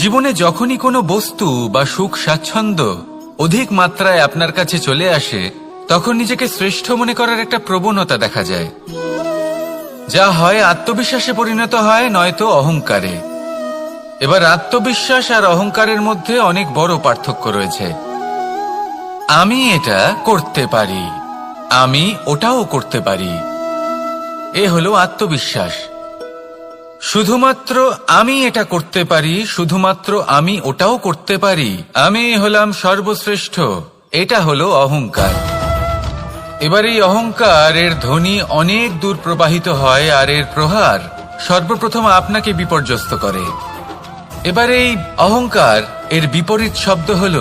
জীবনে যখনই কোনো বস্তু বা সুখ স্বাচ্ছন্দ্য অধিক মাত্রায় আপনার কাছে চলে আসে, তখন নিজেকে শ্রেষ্ঠ মনে করার একটা প্রবণতা দেখা যায়, যা হয় আত্মবিশ্বাসে পরিণত হয়, নয়তো অহংকারে। এবার আত্মবিশ্বাস আর অহংকারের মধ্যে অনেক বড় পার্থক্য রয়েছে। আমি এটা করতে পারি, আমি ওটাও করতে পারি, এ হলো আত্মবিশ্বাস। শুধুমাত্র আমি এটা করতে পারি, শুধুমাত্র আমি ওটাও করতে পারি, আমি হলাম সর্বশ্রেষ্ঠ, এটা হলো অহংকার। এবার এই অহংকার এর ধ্বনি অনেক দূর প্রবাহিত হয়, আর এর প্রহার সর্বপ্রথম আপনাকে বিপর্যস্ত করে। এবার এই অহংকার এর বিপরীত শব্দ হল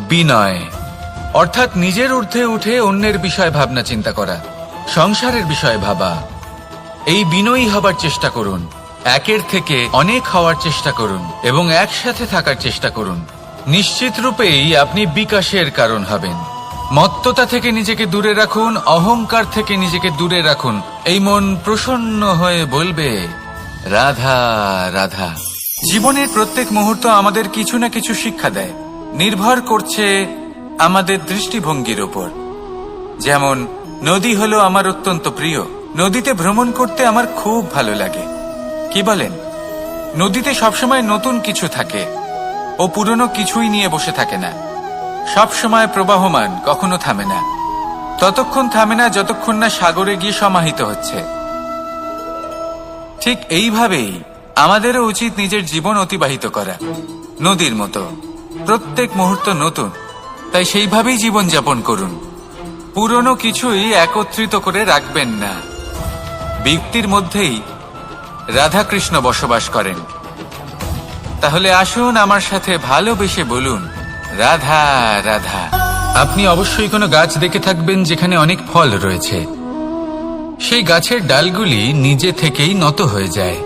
বিনয়, অর্থাৎ নিজের ঊর্ধ্বে উঠে অন্যের বিষয় ভাবনা চিন্তা করা, সংসারের বিষয় ভাবা। এই বিনয়ী হবার চেষ্টা করুন, একের থেকে অনেক হওয়ার চেষ্টা করুন এবং একসাথে থাকার চেষ্টা করুন। নিশ্চিত রূপেই আপনি বিকাশের কারণ হবেন। মত্ততা থেকে নিজেকে দূরে রাখুন, অহংকার থেকে নিজেকে দূরে রাখুন। এই মন প্রসন্ন হয়ে বলবে, রাধা রাধা। জীবনের প্রত্যেক মুহূর্ত আমাদের কিছু না কিছু শিক্ষা দেয়, নির্ভর করছে আমাদের দৃষ্টিভঙ্গির উপর। যেমন নদী হলো আমার অত্যন্ত প্রিয়, নদীতে ভ্রমণ করতে আমার খুব ভালো লাগে। কি বলেন? নদীতে সবসময় নতুন কিছু থাকে, ও পুরনো কিছুই নিয়ে বসে থাকে না, সবসময় প্রবাহমান, কখনো থামে না। ততক্ষণ থামে না যতক্ষণ না সাগরে গিয়ে সমাহিত হচ্ছে। ঠিক এইভাবেই আমাদেরও উচিত নিজের জীবন অতিবাহিত করা, নদীর মতো। প্রত্যেক মুহূর্ত নতুন, তাই সেইভাবেই জীবন যাপন করুন। পুরনো কিছুই একত্রিত করে রাখবেন না। ব্যক্তির মধ্যেই রাধাকৃষ্ণ বসবাস করেন। তাহলে আসুন আমার সাথে ভালোবেসে বলুন, রাধা রাধা। আপনি অবশ্যই কোনো গাছ দেখে থাকবেন যেখানে অনেক ফল রয়েছে। সেই গাছের ডালগুলি নিজে থেকেই নত হয়ে যায়।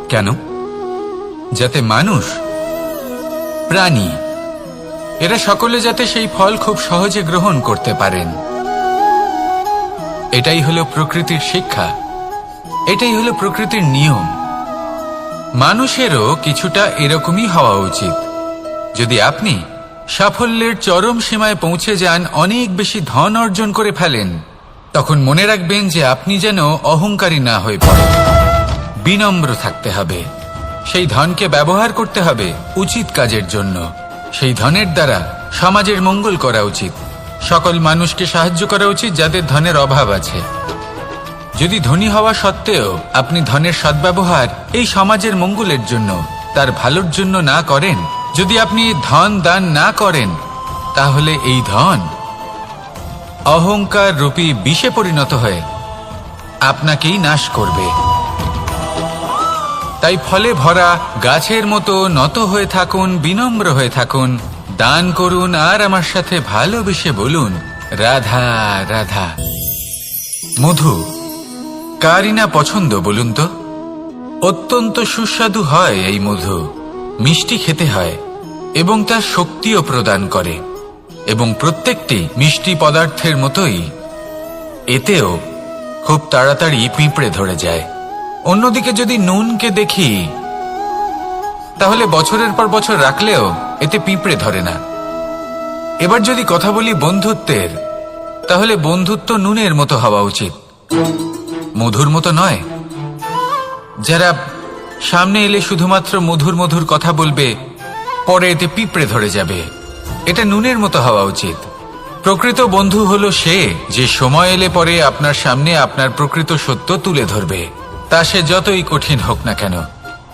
কেন? যাতে মানুষ, প্রাণী, এরা সকলে যাতে সেই ফল খুব সহজে গ্রহণ করতে পারেন। এটাই হলো প্রকৃতির শিক্ষা, এটাই হলো প্রকৃতির নিয়ম। মানুষেরও কিছুটা এরকমই হওয়া উচিত। যদি আপনি সাফল্যের চরম সীমায় পৌঁছে যান, অনেক বেশি ধন অর্জন করে ফেলেন, তখন মনে রাখবেন যে আপনি যেন অহংকারী না হয়ে পড়েন। বিনম্র থাকতে হবে। সেই ধনকে ব্যবহার করতে হবে উচিত কাজের জন্য। সেই ধনের দ্বারা সমাজের মঙ্গল করা উচিত, সকল মানুষকে সাহায্য করা উচিত যাদের ধনের অভাব আছে। যদি ধনী হওয়া সত্ত্বেও আপনি ধনের সদ্ব্যবহার এই সমাজের মঙ্গলের জন্য, তার ভালোর জন্য না করেন, যদি আপনি ধন দান না করেন, তাহলে এই ধন অহংকার রূপী বিষে পরিণত হয়ে আপনাকেই নাশ করবে। তাই ফলে ভরা গাছের মতো নত হয়ে থাকুন, বিনম্র হয়ে থাকুন, দান করুন, আর আমার সাথে ভালোবেসে বলুন, রাধা রাধা। মধু কারই না পছন্দ বলুন তো? অত্যন্ত সুস্বাদু হয় এই মধু, মিষ্টি খেতে হয় এবং তা শক্তিও প্রদান করে। এবং প্রত্যেকটি মিষ্টি পদার্থের মতোই এতেও খুব তাড়াতাড়ি পিঁপড়ে ধরে যায়। অন্যদিকে যদি নুনকে দেখি, তাহলে বছরের পর বছর রাখলেও এতে পিঁপড়ে ধরে না। এবার যদি কথা বলি বন্ধুত্বের, তাহলে বন্ধুত্ব নুনের মতো হওয়া উচিত, মধুর মতো নয়। যারা সামনে এলে শুধুমাত্র মধুর মধুর কথা বলবে, পরে এতে পিঁপড়ে ধরে যাবে। এটা নুনের মতো হওয়া উচিত। প্রকৃত বন্ধু হলো সে যে সময় এলে পরে আপনার সামনে আপনার প্রকৃত সত্য তুলে ধরবে, তা সে যতই কঠিন হোক না কেন।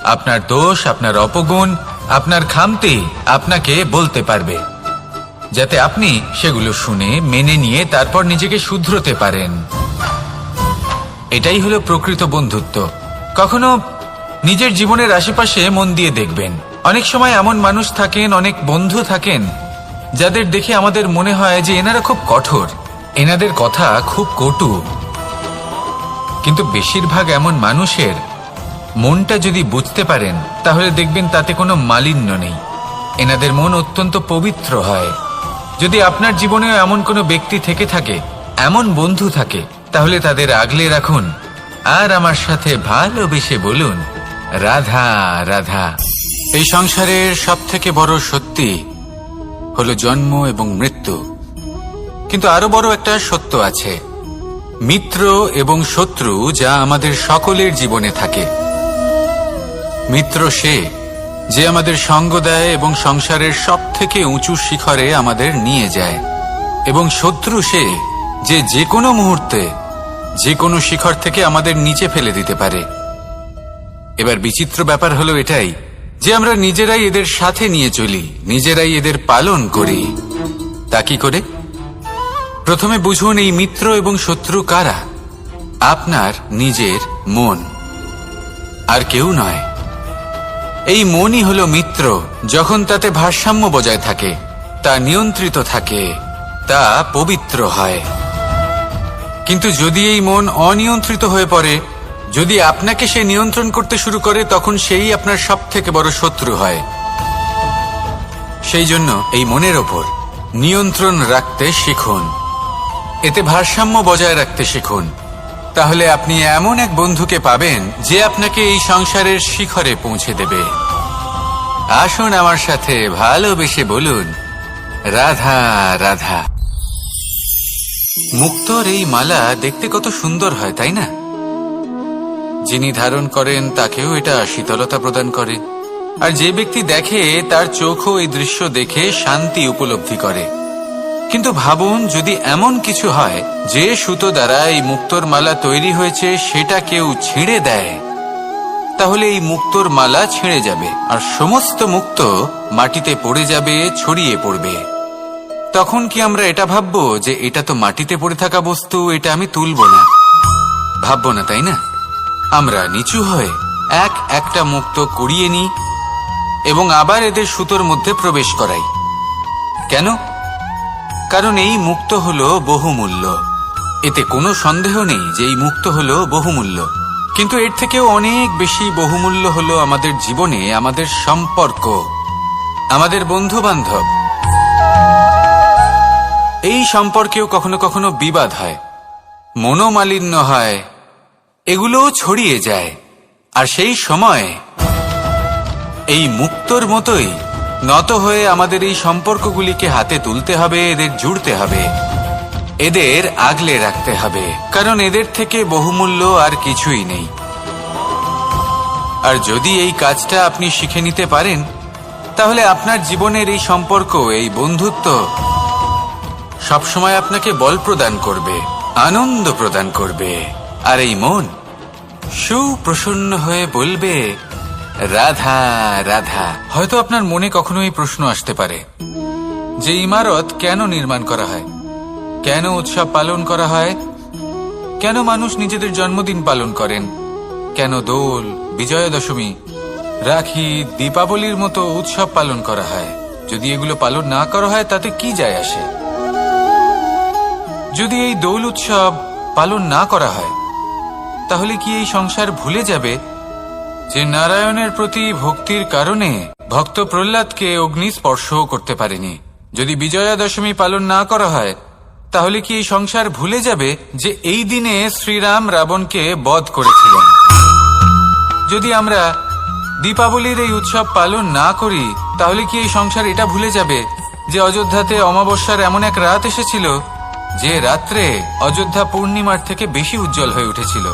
আপনার দোষ, আপনার অপগুণ, আপনার খামতি আপনাকে বলতে পারবে, যাতে আপনি সেগুলো শুনে মেনে নিয়ে তারপর নিজেকে শুধরোতে পারেন। এটাই হলো প্রকৃত বন্ধুত্ব। কখনো নিজের জীবনের আশেপাশে মন দিয়ে দেখবেন, অনেক সময় এমন মানুষ থাকেন, অনেক বন্ধু থাকেন, যাদের দেখে আমাদের মনে হয় যে এনারা খুব কঠোর, এনাদের কথা খুব কটু। কিন্তু বেশিরভাগ এমন মানুষের মনটা যদি বুঝতে পারেন, তাহলে দেখবেন তাতে কোনো মালিন্য নেই। এনাদের মন অত্যন্ত পবিত্র হয়। যদি আপনার জীবনেও এমন কোনো ব্যক্তি থেকে থাকে, এমন বন্ধু থাকে, তাহলে তাদের আগলে রাখুন আর আমার সাথে ভালোবেসে বলুন, রাধা রাধা। এই সংসারের সব থেকে বড় সত্যি হলো জন্ম এবং মৃত্যু, কিন্তু আরো বড় একটা সত্য আছে, মিত্র এবং শত্রু, যা আমাদের সকলের জীবনে থাকে। মিত্র সে যে আমাদের সঙ্গ দেয় এবং সংসারের সব থেকে উঁচু শিখরে আমাদের নিয়ে যায়, এবং শত্রু সে যে যে কোনো মুহূর্তে যে কোনো শিখর থেকে আমাদের নিচে ফেলে দিতে পারে। এবার বিচিত্র ব্যাপার হলো এটাই যে আমরা নিজেরাই এদের সাথে নিয়ে চলি, নিজেরাই এদের পালন করি। তা কি করে? প্রথমে বুঝুন এই মিত্র এবং শত্রু কারা। আপনার নিজের মন, আর কেউ নয়। এই মনই হলো মিত্র যখন তাতে ভারসাম্য বজায় থাকে, তা নিয়ন্ত্রিত থাকে, তা পবিত্র হয়। কিন্তু যদি এই মন অনিয়ন্ত্রিত হয়ে পড়ে, যদি আপনাকে সে নিয়ন্ত্রণ করতে শুরু করে, তখন সেই আপনার সব থেকে বড় শত্রু হয়। সেই জন্য এই মনের ওপর নিয়ন্ত্রণ রাখতে শিখুন, এতে ভারসাম্য বজায় রাখতে শিখুন। তাহলে আপনি এমন এক বন্ধুকে পাবেন যে আপনাকে এই সংসারের শিখরে পৌঁছে দেবে। আসুন আমার সাথে ভালোবেসে বলুন, রাধা রাধা। মুক্তোর এই মালা দেখতে কত সুন্দর হয়, তাই না? যিনি ধারণ করেন তাকেও এটা শীতলতা প্রদান করে, আর যে ব্যক্তি দেখে তার চোখও এই দৃশ্য দেখে শান্তি উপলব্ধি করে। কিন্তু ভাবুন, যদি এমন কিছু হয় যে সুতো দ্বারা এই মুক্তোর মালা তৈরি হয়েছে সেটা কেউ ছিঁড়ে দেয়, তাহলে এই মুক্তোর মালা ছিঁড়ে যাবে আর সমস্ত মুক্তো মাটিতে পড়ে যাবে, ছড়িয়ে পড়বে। তখন কি আমরা এটা ভাববো যে এটা তো মাটিতে পড়ে থাকা বস্তু, এটা আমি তুলব না? ভাববো না, তাই না? আমরা নিচু হয়ে একটা মুক্তো কুড়িয়ে নিই এবং আবার এদের সুতোর মধ্যে প্রবেশ করাই। কেন? কারণ এই মুক্তো হলো বহুমূল্য। এতে কোনো সন্দেহ নেই যে এই মুক্তো হলো বহুমূল্য, কিন্তু এর থেকেও অনেক বেশি বহুমূল্য হলো আমাদের জীবনে আমাদের সম্পর্ক, আমাদের বন্ধু বান্ধব। এই সম্পর্কেও কখনো কখনো বিবাদ হয়, মনোমালিন্য হয়, এগুলোও ছড়িয়ে যায়। আর সেই সময় এই মুক্তোর মতোই নত হয়ে আমাদের এই সম্পর্কগুলিকে হাতে তুলতে হবে, এদের জুড়তে হবে, এদের আগলে রাখতে হবে, কারণ এদের থেকে বহুমূল্য আর কিছুই নেই। আর যদি এই কাজটা আপনি শিখে নিতে পারেন, তাহলে আপনার জীবনের এই সম্পর্ক, এই বন্ধুত্ব সবসময় আপনাকে বল প্রদান করবে, আনন্দ প্রদান করবে। আর এই মন সুপ্রসন্ন হয়ে বলবে, রাধা রাধা। হয়তো আপনার মনে কখনো এই প্রশ্ন আসতে পারে যে ইমারত কেন নির্মাণ করা হয়, কেন উৎসব পালন করা হয়, কেন মানুষ নিজেদের জন্মদিন পালন করেন, কেন দোল, বিজয়া দশমী, রাখি, দীপাবলির মতো উৎসব পালন করা হয়? যদি এগুলো পালন না করা হয় তাতে কি যায় আসে? যদি এই দোল উৎসব পালন না করা হয়, তাহলে কি এই সংসার ভুলে যাবে যে নারায়ণের প্রতি ভক্তির কারণে ভক্ত প্রহ্লাদকে অগ্নি স্পর্শও করতে পারেনি? যদি বিজয়া দশমী পালন না করা হয়, তাহলে কি এই সংসার ভুলে যাবে যে এই দিনে শ্রীরাম রাবণকে বধ করেছিলেন? যদি আমরা দীপাবলির এই উৎসব পালন না করি, তাহলে কি এই সংসার এটা ভুলে যাবে যে অযোধ্যাতে অমাবস্যার এমন এক রাত এসেছিল যে রাত্রে অযোধ্যা পূর্ণিমার থেকে বেশি উজ্জ্বল হয়ে উঠেছিল?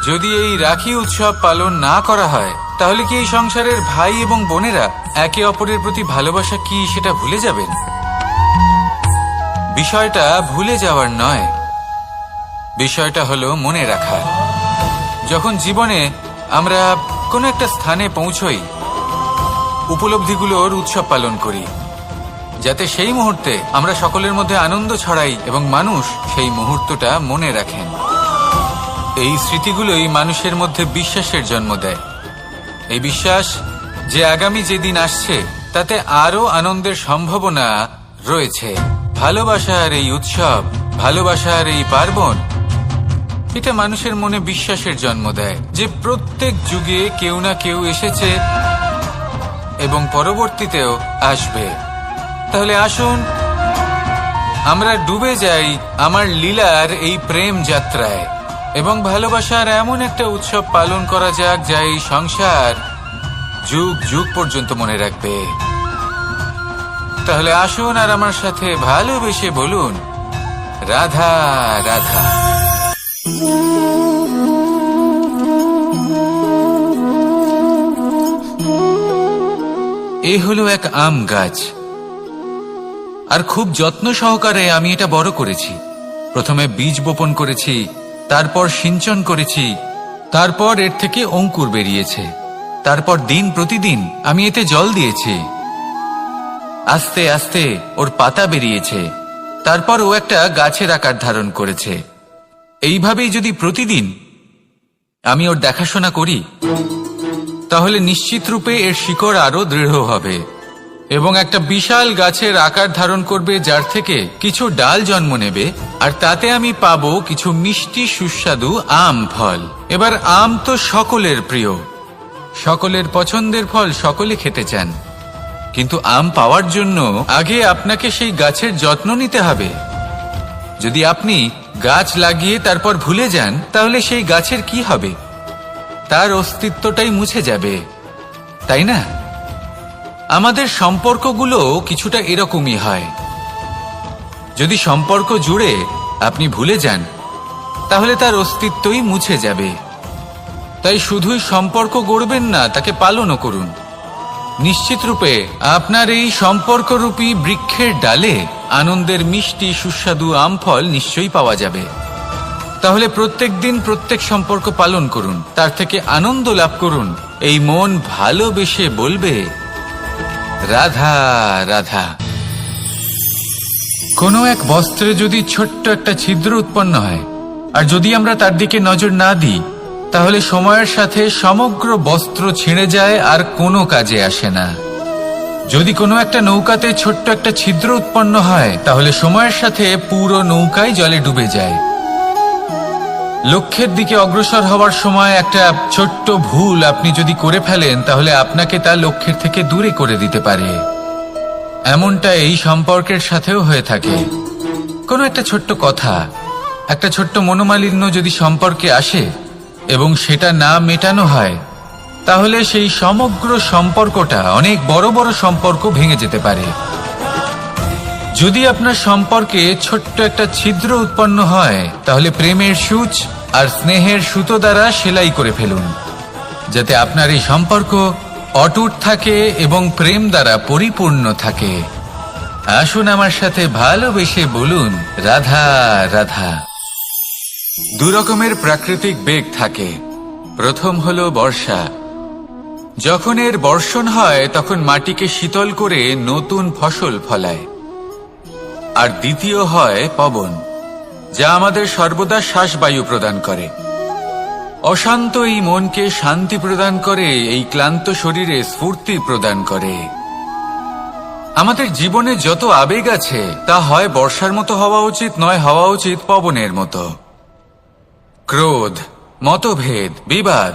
যদি এই রাখি উৎসব পালন না করা হয়, তাহলে কি এই সংসারের ভাই এবং বোনেরা একে অপরের প্রতি ভালোবাসা কি সেটা ভুলে যাবেন? বিষয়টা ভুলে যাওয়ার নয়, বিষয়টা হলো মনে রাখার। যখন জীবনে আমরা কোনো একটা স্থানে পৌঁছই, উপলব্ধিগুলোর উৎসব পালন করি, যাতে সেই মুহূর্তে আমরা সকলের মধ্যে আনন্দ ছড়াই এবং মানুষ সেই মুহূর্তটা মনে রাখেন। এই স্মৃতিগুলোই মানুষের মধ্যে বিশ্বাসের জন্ম দেয়। এই বিশ্বাস যে আগামী যেদিন আসছে তাতে আরো আনন্দের সম্ভাবনা রয়েছে। ভালোবাসার এই উৎসব, ভালোবাসার এই পার্বণ, এটা মানুষের মনে বিশ্বাসের জন্ম দেয় যে প্রত্যেক যুগে কেউ না কেউ এসেছে এবং পরবর্তীতেও আসবে। তাহলে আসুন আমরা ডুবে যাই আমার লীলার এই প্রেম যাত্রায় এবং ভালোবাসার এমন একটা উৎসব পালন করা যাক যা এই সংসার যুগ যুগ পর্যন্ত মনে রাখবে। তাহলে আসুন আর আমার সাথে ভালোবেসে বলুন, রাধা রাধা। এ হলো এক আম গাছ, আর খুব যত্ন সহকারে আমি এটা বড় করেছি। প্রথমে বীজ বপন করেছি, তারপর সিঞ্চন করেছি, তারপর এর থেকে অঙ্কুর বেরিয়েছে, তারপর দিন প্রতিদিন আমি এতে জল দিয়েছি। আস্তে আস্তে ওর পাতা বেরিয়েছে, তারপর ও একটা গাছের আকার ধারণ করেছে। এইভাবেই যদি প্রতিদিন আমি ওর দেখাশোনা করি, তাহলে নিশ্চিত রূপে এর শিকড় আরো দৃঢ় হবে এবং একটা বিশাল গাছের আকার ধারণ করবে, যার থেকে কিছু ডাল জন্ম নেবে, আর তাতে আমি পাবো কিছু মিষ্টি সুস্বাদু আম ফল। এবার আম তো সকলের প্রিয়, সকলের পছন্দের ফল, সকলে খেতে চান। কিন্তু আম পাওয়ার জন্য আগে আপনাকে সেই গাছের যত্ন নিতে হবে। যদি আপনি গাছ লাগিয়ে তারপর ভুলে যান, তাহলে সেই গাছের কি হবে? তার অস্তিত্বটাই মুছে যাবে, তাই না? আমাদের সম্পর্কগুলো কিছুটা এরকমই হয়। যদি সম্পর্ক জুড়ে আপনি ভুলে যান, তাহলে তার অস্তিত্বই মুছে যাবে। তাই শুধুই সম্পর্ক গড়বেন না, তাকে পালনও করুন। নিশ্চিত রূপে আপনার এই সম্পর্করূপী বৃক্ষের ডালে আনন্দের মিষ্টি সুস্বাদু আম ফল নিশ্চয়ই পাওয়া যাবে। তাহলে প্রত্যেক দিন প্রত্যেক সম্পর্ক পালন করুন, তার থেকে আনন্দ লাভ করুন। এই মন ভালোবেসে বলবে, রাধা রাধা। কোনো এক বস্ত্রে যদি ছোট্ট একটা ছিদ্র উৎপন্ন হয়, আর যদি আমরা তার দিকে নজর না দিই, তাহলে সময়ের সাথে সমগ্র বস্ত্র ছিঁড়ে যায় আর কোনো কাজে আসে না। যদি কোনো একটা নৌকাতে ছোট্ট একটা ছিদ্র উৎপন্ন হয়, তাহলে সময়ের সাথে পুরো নৌকাই জলে ডুবে যায়। লক্ষ্যের দিকে অগ্রসর হওয়ার সময় একটা ছোট্ট ভুল আপনি যদি করে ফেলেন, তাহলে আপনাকে তা লক্ষ্যের থেকে দূরে করে দিতে পারে। এমনটা এই সম্পর্কের সাথেও হয়ে থাকে। কোনো একটা ছোট্ট কথা, একটা ছোট্ট মনোমালিন্য যদি সম্পর্কে আসে এবং সেটা না মেটানো হয়, তাহলে সেই সমগ্র সম্পর্কটা, অনেক বড় বড় সম্পর্ক ভেঙে যেতে পারে। যদি আপনার সম্পর্কে ছোট্ট একটা ছিদ্র উৎপন্ন হয়, তাহলে প্রেমের সূচ আর স্নেহের সুতো দ্বারা সেলাই করে ফেলুন, যাতে আপনার এই সম্পর্ক অটুট থাকে এবং প্রেম দ্বারা পরিপূর্ণ থাকে। আসুন আমার সাথে ভালোবেসে বলুন, রাধা রাধা। দু রকমের প্রাকৃতিক বেগ থাকে। প্রথম হলো বর্ষা। যখন এর বর্ষণ হয়, তখন মাটিকে শীতল করে নতুন ফসল ফলায়। আর দ্বিতীয় হয় পবন, যা আমাদের সর্বদা শ্বাসবায়ু প্রদান করে। অশান্ত এই মনকে শান্তি প্রদান করে, এই ক্লান্ত শরীরে স্ফূর্তি প্রদান করে। আমাদের জীবনে যত আবেগ আছে, তা হয় বর্ষার মতো হওয়া উচিত, নয় হওয়া উচিত পবনের মতো। ক্রোধ, মতভেদ, বিবাদ,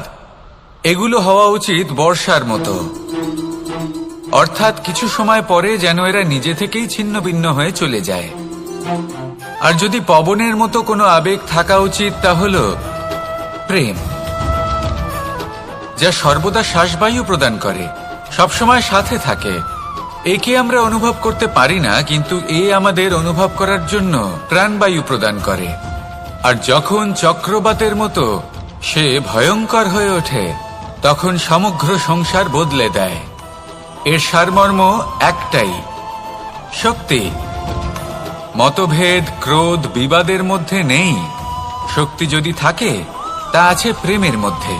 এগুলো হওয়া উচিত বর্ষার মতো। অর্থাৎ কিছু সময় পরে যেন এরা নিজে থেকেই ছিন্ন ভিন্ন হয়ে চলে যায়। আর যদি পবনের মতো কোনো আবেগ থাকা উচিত, তা হলো প্রেম, যা সর্বদা শ্বাসবায়ু প্রদান করে, সবসময় সাথে থাকে। একে আমরা অনুভব করতে পারি না, কিন্তু এ আমাদের অনুভব করার জন্য প্রাণবায়ু প্রদান করে। আর যখন চক্রবাতের মতো সে ভয়ঙ্কর হয়ে ওঠে, তখন সমগ্র সংসার বদলে দেয়। এর সারমর্ম একটাই, শক্তি। মতভেদ, ক্রোধ, বিবাদের মধ্যে নেই। শক্তি যদি থাকে, তা আছে প্রেমের মধ্যে।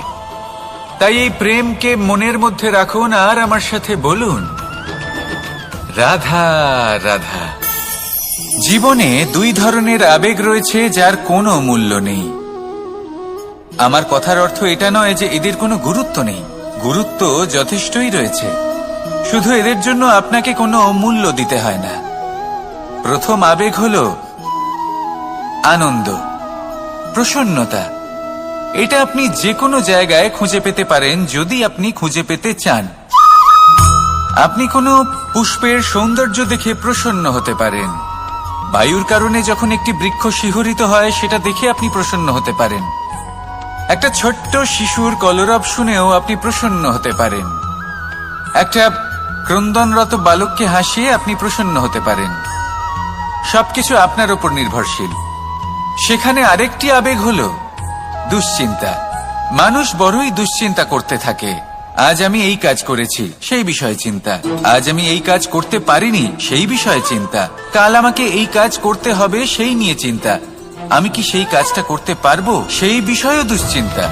তাই এই প্রেমকে মনের মধ্যে রাখুন আর আমার সাথে বলুন, রাধা রাধা। জীবনে দুই ধরনের আবেগ রয়েছে, যার কোনো মূল্য নেই। আমার কথার অর্থ এটা নয় যে এদের কোনো গুরুত্ব নেই। গুরুত্ব যথেষ্টই রয়েছে, শুধু এদের জন্য আপনাকে কোনো মূল্য দিতে হয় না। প্রথম আবেগ হলো আনন্দ, প্রসন্নতা। এটা আপনি যে কোনো জায়গায় খুঁজে পেতে পারেন, যদি আপনি খুঁজে পেতে চান। আপনি কোনো পুষ্পের সৌন্দর্য দেখে প্রসন্ন হতে পারেন। বায়ুর কারণে যখন একটি বৃক্ষ শিহরিত হয়, সেটা দেখে আপনি প্রসন্ন হতে পারেন। একটা ছোট্ট শিশুর কলরব শুনেও আপনি প্রসন্ন হতে পারেন। একটা ক্রন্দনরত বালককে হাসিয়ে আপনি প্রসন্ন হতে পারেন। সবকিছু আপনার উপর নির্ভরশীল। সেখানে আরেকটি আবেগ হলো দুশ্চিন্তা। মানুষ বড়ই দুশ্চিন্তা করতে থাকে। আজ আমি এই কাজ করেছি, সেই বিষয়ে চিন্তা। আজ আমি এই কাজ করতে পারিনি, সেই বিষয়ে চিন্তা। কাল আমাকে এই কাজ করতে হবে, সেই নিয়ে চিন্তা। আমি কি সেই কাজটা করতে পারবো, সেই বিষয়েও দুশ্চিন্তা।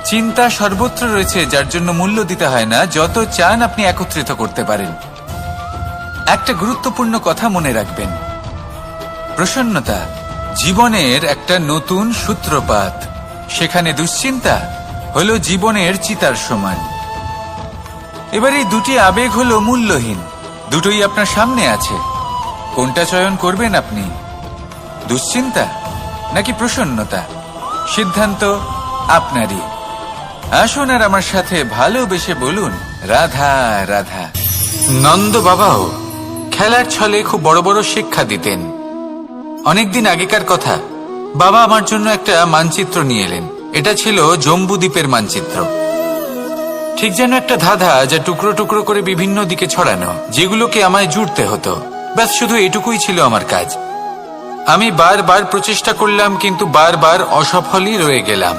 চিন্তা সর্বত্র রয়েছে, যার জন্য মূল্য দিতে হয় না। যত চান আপনি একত্রিত করতে পারেন। একটা গুরুত্বপূর্ণ কথা মনে রাখবেন, প্রসন্নতা জীবনের একটা নতুন সূত্রপাত। সেখানে দুশ্চিন্তা হলো জীবনের চিতার সমান। এবার এই দুটি আবেগ হলো মূল্যহীন, দুটোই আপনার সামনে আছে। কোনটা চয়ন করবেন আপনি, দুশ্চিন্তা নাকি প্রসন্নতা? সিদ্ধান্ত আপনারই। আসুন আর আমার সাথে ভালোবেসে বলুন, রাধা রাধা। নন্দ বাবাও খেলার ছলে খুব বড় বড় শিক্ষা দিতেন। অনেকদিন আগেকার কথা, বাবা আমার জন্য একটা মানচিত্র নিয়ে এলেন। এটা ছিল জম্বুদ্বীপের মানচিত্র। ঠিক যেন একটা ধাঁধা, যা টুকরো টুকরো করে বিভিন্ন দিকে ছড়ানো, যেগুলোকে আমায় জুড়তে হতো। ব্যাস শুধু এটুকুই ছিল আমার কাজ। আমি বারবার প্রচেষ্টা করলাম, কিন্তু বারবার অসফলই রয়ে গেলাম।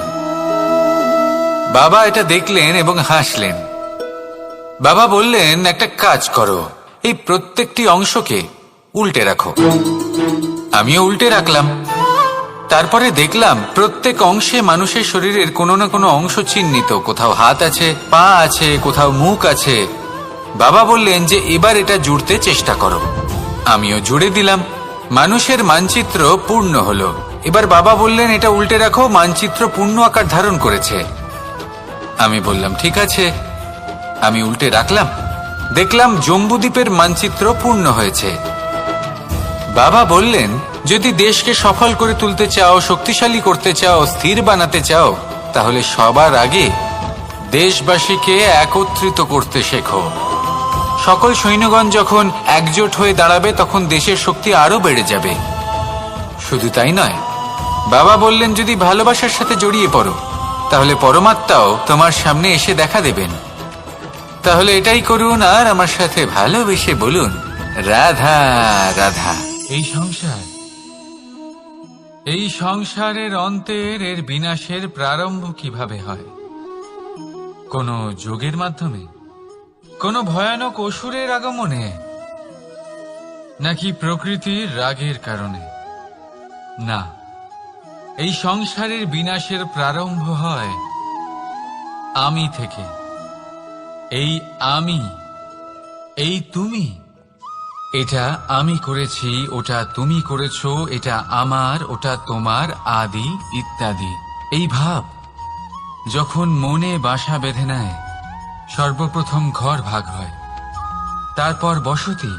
বাবা এটা দেখলেন এবং হাসলেন। বাবা বললেন, একটা কাজ করো, এই প্রত্যেকটি অংশকে উল্টে রাখো। আমিও উল্টে রাখলাম। তারপরে দেখলাম প্রত্যেক অংশে মানুষের শরীরের কোনো না কোনো অংশ চিহ্নিত। কোথাও হাত আছে, পা আছে, কোথাও মুখ আছে। বাবা বললেন যে এবার এটা জুড়তে চেষ্টা করো। আমিও জুড়ে দিলাম। মানুষের মানচিত্র পূর্ণ হলো। এবার বাবা বললেন, এটা উল্টে রাখো, মানচিত্র পূর্ণ আকার ধারণ করেছে। আমি বললাম, ঠিক আছে। আমি উল্টে রাখলাম। দেখলাম জম্বুদ্বীপের মানচিত্র পূর্ণ হয়েছে। বাবা বললেন, যদি দেশকে সফল করে তুলতে চাও, শক্তিশালী করতে চাও, স্থির বানাতে চাও, তাহলে সবার আগে দেশবাসীকে একত্রিত করতে শেখো। সকল সৈন্যগণ যখন একজোট হয়ে দাঁড়াবে, তখন দেশের শক্তি আরো বেড়ে যাবে। শুধু তাই নয়, বাবা বললেন, যদি ভালোবাসার সাথে জড়িয়ে পড়ো, তাহলে পরমাত্মাও তোমার সামনে এসে দেখা দেবেন। তাহলে এটাই করুন আর আমার সাথে ভালোবেসে বলুন, রাধা রাধা। এই সংসারের অন্তের, এর বিনাশের প্রারম্ভ কিভাবে হয়? কোন যোগের মাধ্যমে, কোন ভয়ানক অসুরের আগমনে, নাকি প্রকৃতির রাগের কারণে? না, এই সংসারের বিনাশের প্রারম্ভ হয় আমি থেকে। এই আমি, এই তুমি। এটা আমি করেছি, ওটা তুমি করেছো, এটা আমার, ওটা তোমার, আদি ইত্যাদি। এই ভাব যখন মনে বাসা বেঁধে নেয়, সর্বপ্রথম ঘর ভাগ হয়, তারপর বসতি,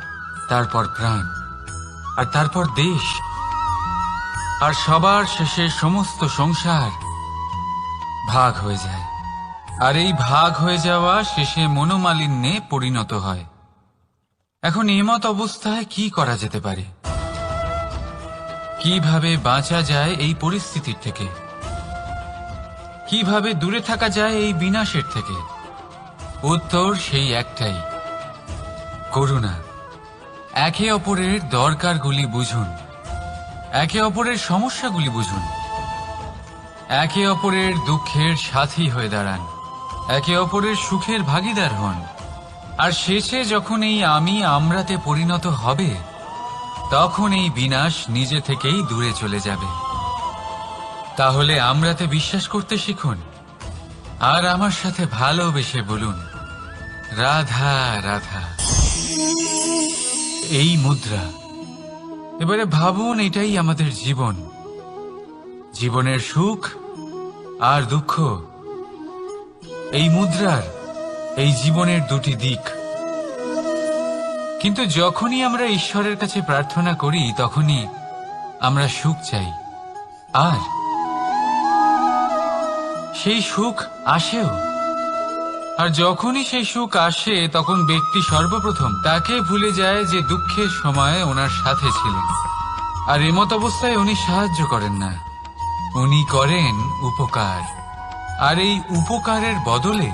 তারপর প্রাণ, আর তারপর দেশ, আর সবার শেষে সমস্ত সংসার ভাগ হয়ে যায়। আর এই ভাগ হয়ে যাওয়া শেষে মনোমালিন্যে পরিণত হয়। এখন এমত অবস্থায় কি করা যেতে পারে? কিভাবে বাঁচা যায় এই পরিস্থিতির থেকে? কিভাবে দূরে থাকা যায় এই বিনাশের থেকে? উত্তর সেই একটাই, করুণা। একে অপরের দরকারগুলি বুঝুন, একে অপরের সমস্যাগুলি বুঝুন, একে অপরের দুঃখের সাথী হয়ে দাঁড়ান, একে অপরের সুখের ভাগীদার হন। আর শেষে যখন এই আমি আমরাতে পরিণত হবে, তখন এই বিনাশ নিজে থেকেই দূরে চলে যাবে। তাহলে আমরাতে বিশ্বাস করতে শিখুন আর আমার সাথে ভালোবেসে বলুন, রাধা রাধা। এই মুদ্রা। এবারে ভাবুন, এটাই আমাদের জীবন, জীবনের সুখ আর দুঃখ। এই মুদ্রার, এই জীবনের দুটি দিক। কিন্তু যখনই আমরা ঈশ্বরের কাছে প্রার্থনা করি, তখনই আমরা সুখ চাই, আর সেই সুখ আসেও। আর যখনই সেই সুখ আসে, তখন ব্যক্তি সর্বপ্রথম তাকে ভুলে যায় যে দুঃখের সময় ওনার সাথে ছিলেন। আর এমত অবস্থায় উনি সাহায্য করেন না, উনি করেন উপকার। আর এই উপকারের বদলে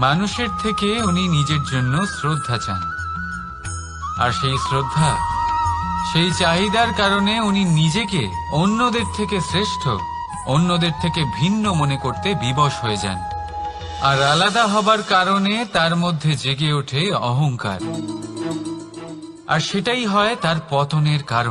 মানুষের থেকে উনি নিজের জন্য শ্রদ্ধা চান, আর সেই শ্রদ্ধা, সেই চাহিদার কারণে উনি নিজেকে অন্যদের থেকে শ্রেষ্ঠ, অন্যদের থেকে ভিন্ন মনে করতে বিবশ হয়ে যান। আর আলাদা হবার কারণে তার মধ্যে জেগে ওঠে অহংকার, আর সেটাই হয় তার পতনের কারণ।